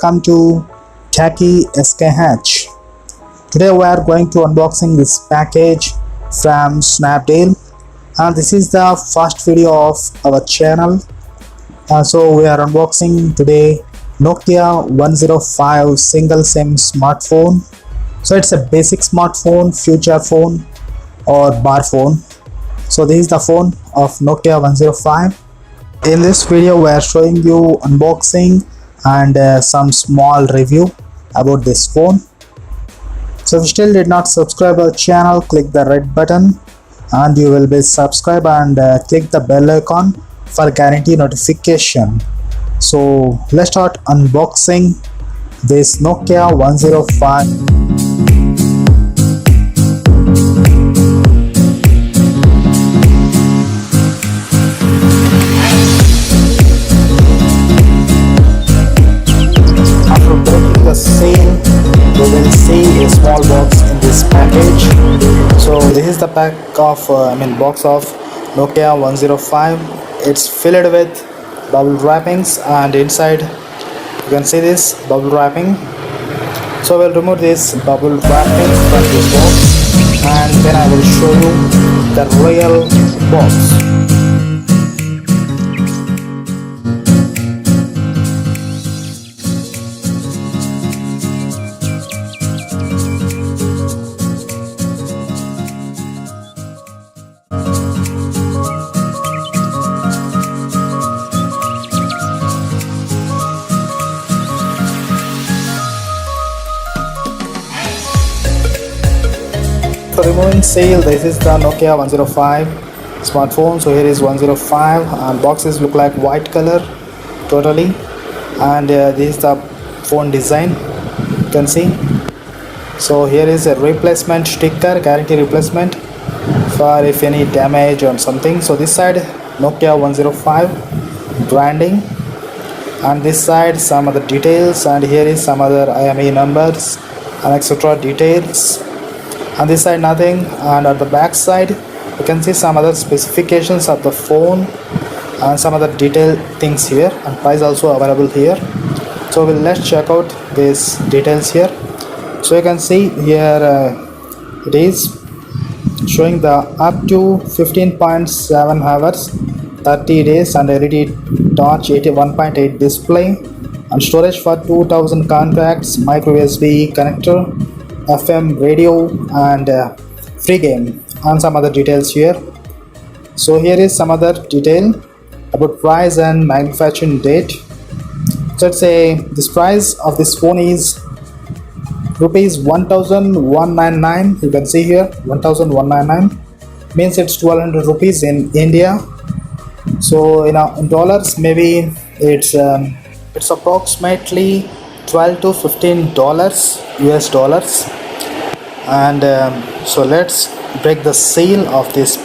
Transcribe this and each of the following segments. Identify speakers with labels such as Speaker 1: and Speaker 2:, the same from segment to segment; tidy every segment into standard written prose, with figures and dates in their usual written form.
Speaker 1: welcome to TechySKH. Today we are going to unboxing this package from Snapdeal, and this is the first video of our channel. So we are unboxing today Nokia 105 single SIM smartphone. So it's a basic smartphone, feature phone or bar phone. So this is the phone of Nokia 105. In this video we are showing you unboxing and some small review about this phone. So if you still did not subscribe our channel, click the red button and you will be subscribed, and click the bell icon for guarantee notification. So let's start unboxing this Nokia 105. The seal, you will see a small box in this package. So this is the pack of box of Nokia 105. It's filled with bubble wrappings, and inside you can see this bubble wrapping. So we'll remove this bubble wrapping from this box, and then I will show you the real box. For removing seal, this is the Nokia 105 smartphone. So here is 105, and boxes look like white color totally, and this is the phone design, you can see. So here is a replacement sticker, guarantee replacement for if any damage or something. So this side Nokia 105 branding, and this side some other details, and here is some other IMEI numbers and etc details. On this side nothing, and at the back side you can see some other specifications of the phone and some other detailed things here, and price also available here. So let's check out these details here. So you can see here it is showing the up to 15.7 hours 30 days and LED touch 81.8 display, and storage for 2000 contacts, micro USB connector, FM radio, and free game, and some other details here. So here is some other detail about price and manufacturing date. So let's say this price of this phone is rupees 1199. You can see here 1199 means it's 1200 rupees in India. So in dollars maybe it's approximately 12 to 15 dollars, US dollars. And so let's break the seal of this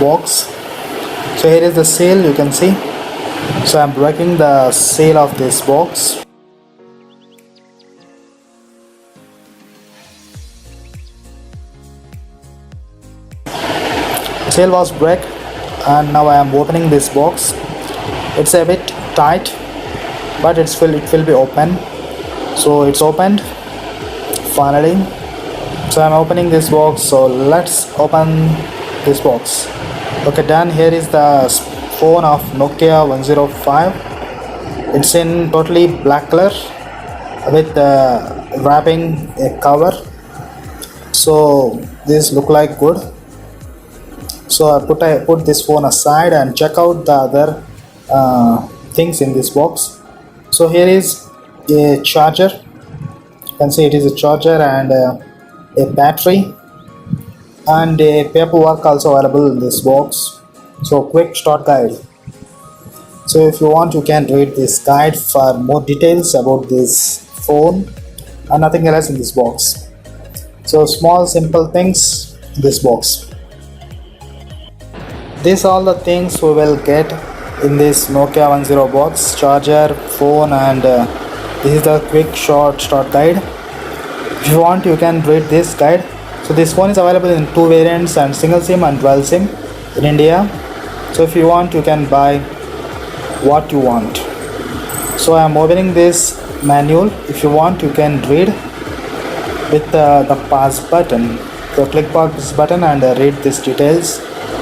Speaker 1: box. So here is the seal, you can see. So I'm breaking the seal of this box. Seal was break, and now I am opening this box. It's a bit tight, but it will be open. So it's opened finally. So I'm opening this box. So let's open this box. Okay, done. Here is the phone of Nokia 105. It's in totally black color with wrapping a cover. So this look like good. So I put this phone aside and check out the other things in this box. So here is a charger. You can see it is a charger and a battery, and a paperwork also available in this box. So quick start guide. So if you want, you can read this guide for more details about this phone, and nothing else in this box. So small simple things in this box. These all the things we will get in this Nokia 105 box: charger, phone, and this is the quick short start guide. If you want, you can read this guide. So this phone is available in two variants, and single SIM and dual SIM in India. So if you want, you can buy what you want. So I am opening this manual. If you want, you can read with the pause button. So click pause button and read these details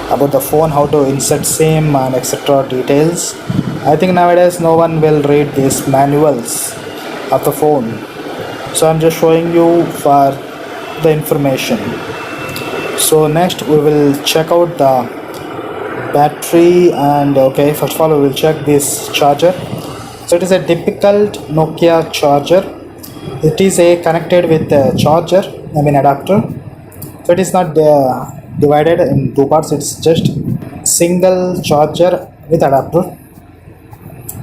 Speaker 1: about the phone, how to insert SIM and etc. details. I think nowadays no one will read these manuals of the phone, so I'm just showing you for the information. So next we will check out the battery, and okay, first of all we will check this charger. So it is a typical Nokia charger. It is a connected with a charger, I mean adapter. So it is not divided in two parts, it's just single charger with adapter.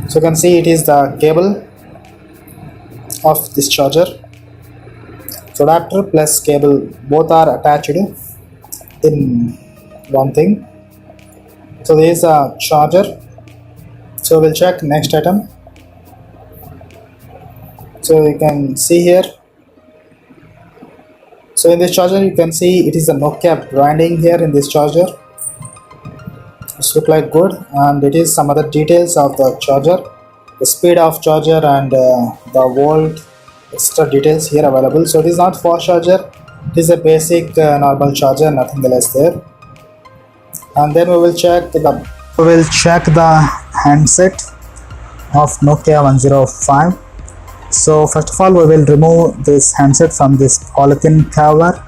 Speaker 1: So you can see it is the cable of this charger. So adapter plus cable both are attached in one thing. So there is a charger. So we'll check next item. So you can see here, so in this charger you can see it is a Nokia branding here in this charger. It's look like good, and it is some other details of the charger, the speed of charger and the volt, extra details here available. So it is not fast charger, it is a basic normal charger, nothing else there. And then we will check the handset of Nokia 105. So first of all we will remove this handset from this polythene cover.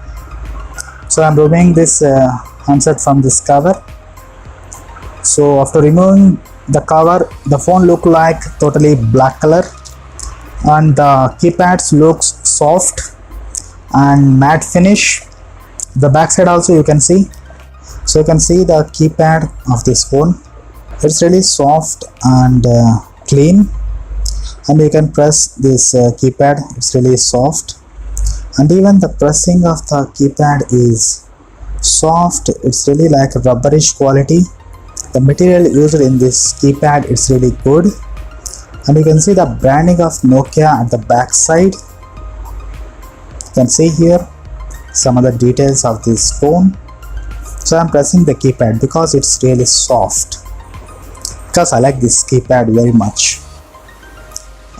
Speaker 1: So I'm removing this handset from this cover. So after removing the cover, the phone look like totally black color, and the keypads looks soft and matte finish. The back side also you can see. So you can see the keypad of this phone. It's really soft and clean, and you can press this keypad. It's really soft, and even the pressing of the keypad is soft. It's really like a rubberish quality. The material used in this keypad is really good, and you can see the branding of Nokia at the back side. You can see here some of the details of this phone. So I'm pressing the keypad because it's really soft, because I like this keypad very much.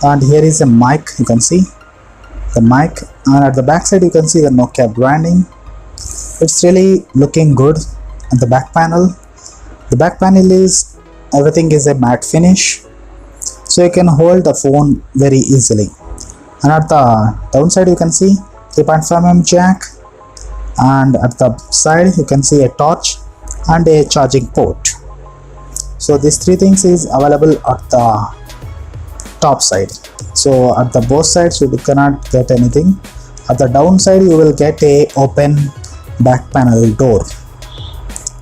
Speaker 1: And here is a mic, you can see the mic, and at the back side you can see the Nokia branding. It's really looking good. At the back panel, is everything is a matte finish, so you can hold the phone very easily. And at the downside you can see 3.5mm jack, and at the side you can see a torch and a charging port. So these three things is available at the top side. So at the both sides you cannot get anything. At the downside you will get a open back panel door.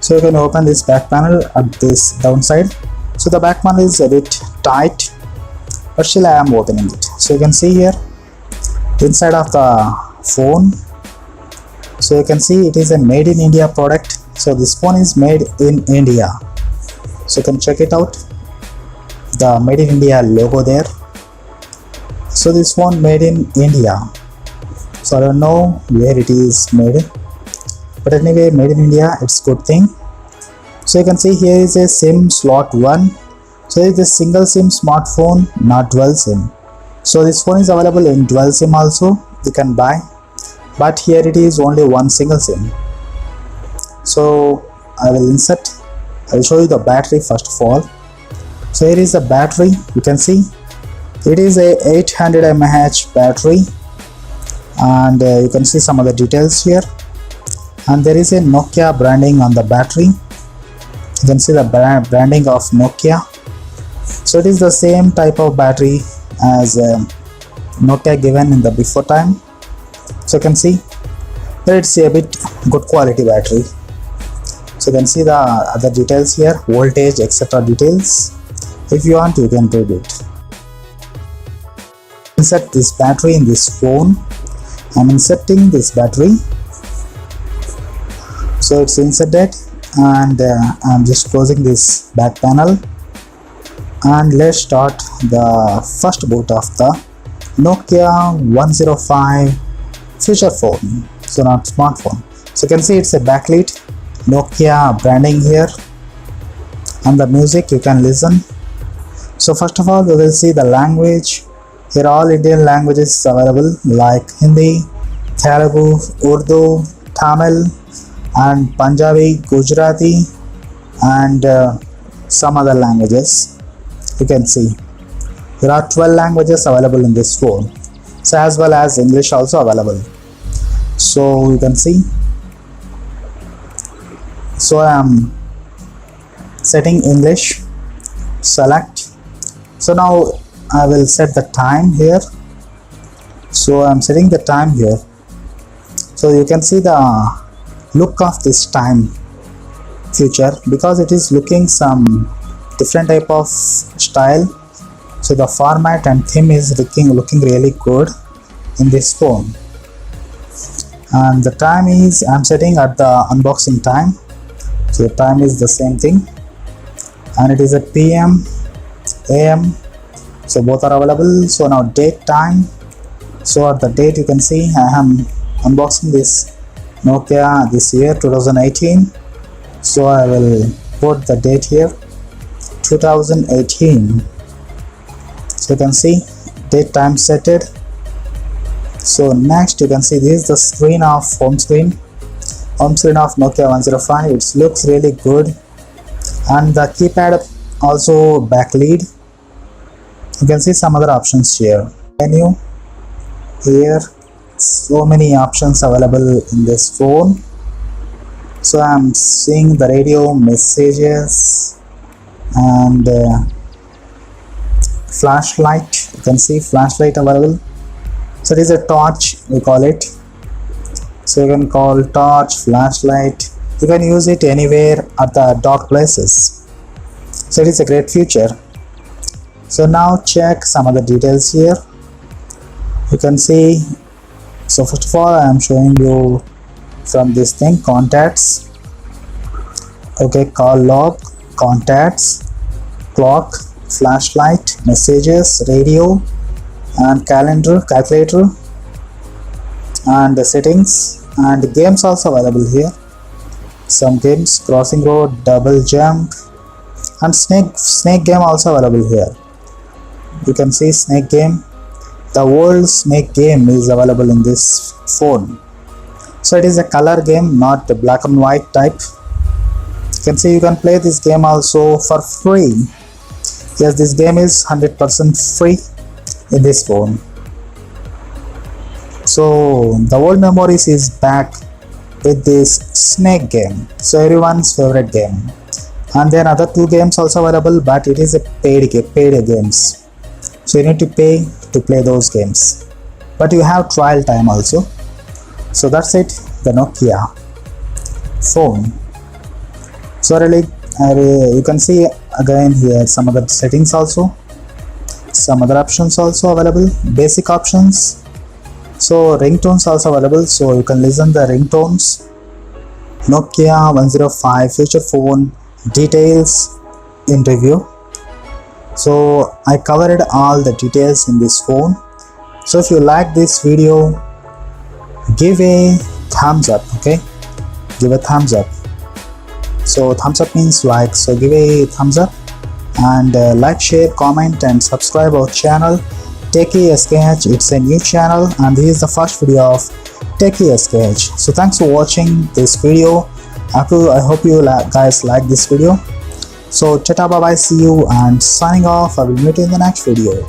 Speaker 1: So you can open this back panel at this downside. So the back panel is a bit tight, but still I am opening it. So you can see here inside of the phone. So you can see it is a made in India product. So this phone is made in India. So you can check it out, the made in India logo there. So this phone made in India. So I don't know where it is made, but anyway made in India, it's good thing. So you can see here is a SIM slot 1. So it is a single SIM smartphone, not dual SIM. So this phone is available in dual SIM also, you can buy, but here it is only one single SIM. So I will show you the battery first of all. So here is the battery, you can see it is a 800 mAh battery, and you can see some of the details here, and there is a Nokia branding on the battery. You can see the branding of Nokia. So it is the same type of battery as Nokia given in the before time. So you can see that it's a bit good quality battery. So you can see the other details here, voltage, etc. details. If you want, you can read it. Insert this battery in this phone. I'm inserting this battery. So it's inserted, and I'm just closing this back panel, and let's start the first boot of the Nokia 105 feature phone, so not smartphone. So you can see it's a backlit Nokia branding here, and the music you can listen. So first of all we will see the language. Here all Indian languages available like Hindi, Telugu, Urdu, Tamil and Punjabi, Gujarati and some other languages. You can see there are 12 languages available in this phone, so as well as English also available. So you can see, so I am setting English, select. So now I will set the time here. So I am setting the time here. So you can see the look of this time feature because it is looking some different type of style. So the format and theme is looking really good in this phone. And the time is, I'm setting at the unboxing time. So the time is the same thing, and it is a PM, AM. So both are available. So now date, time. So at the date you can see I am unboxing this Nokia this year 2018. So I will put the date here, 2018. So you can see date, time set it. So next you can see this is the screen of home screen of Nokia 105. It looks really good, and the keypad also backlit. You can see some other options here. Menu here, so many options available in this phone. So I'm seeing the radio, messages and flashlight. You can see flashlight available. So it is a torch, we call it. So you can call torch, flashlight. You can use it anywhere at the dark places. So it is a great feature. So now check some other details here. You can see, so first of all I am showing you from this thing, contacts. Okay, call log, contacts, clock, flashlight, messages, radio and calendar, calculator and the settings, and games also available here. Some games, crossing road, double jump and snake game also available here. You can see snake game. The world snake game is available in this phone. So it is a color game, not a black and white type. You can see you can play this game also for free. Yes, this game is 100% free in this phone. So the world memories is back with this snake game, so everyone's favorite game. And then other two games also available, but it is a paid games. So you need to pay to play those games, but you have trial time also. So that's it, the Nokia phone. So really you can see again here some other settings also, some other options also available, basic options. So ringtones also available, so you can listen the ringtones. Nokia 105 feature phone details in review. So I covered all the details in this phone. So if you like this video, give a thumbs up. Okay, give a thumbs up. So thumbs up means like, so give a thumbs up and like, share, comment and subscribe our channel TechySKH. It's a new channel and this is the first video of TechySKH. So thanks for watching this video. I hope you guys like this video. So tata, bye bye, see you, and signing off. I will meet you in the next video.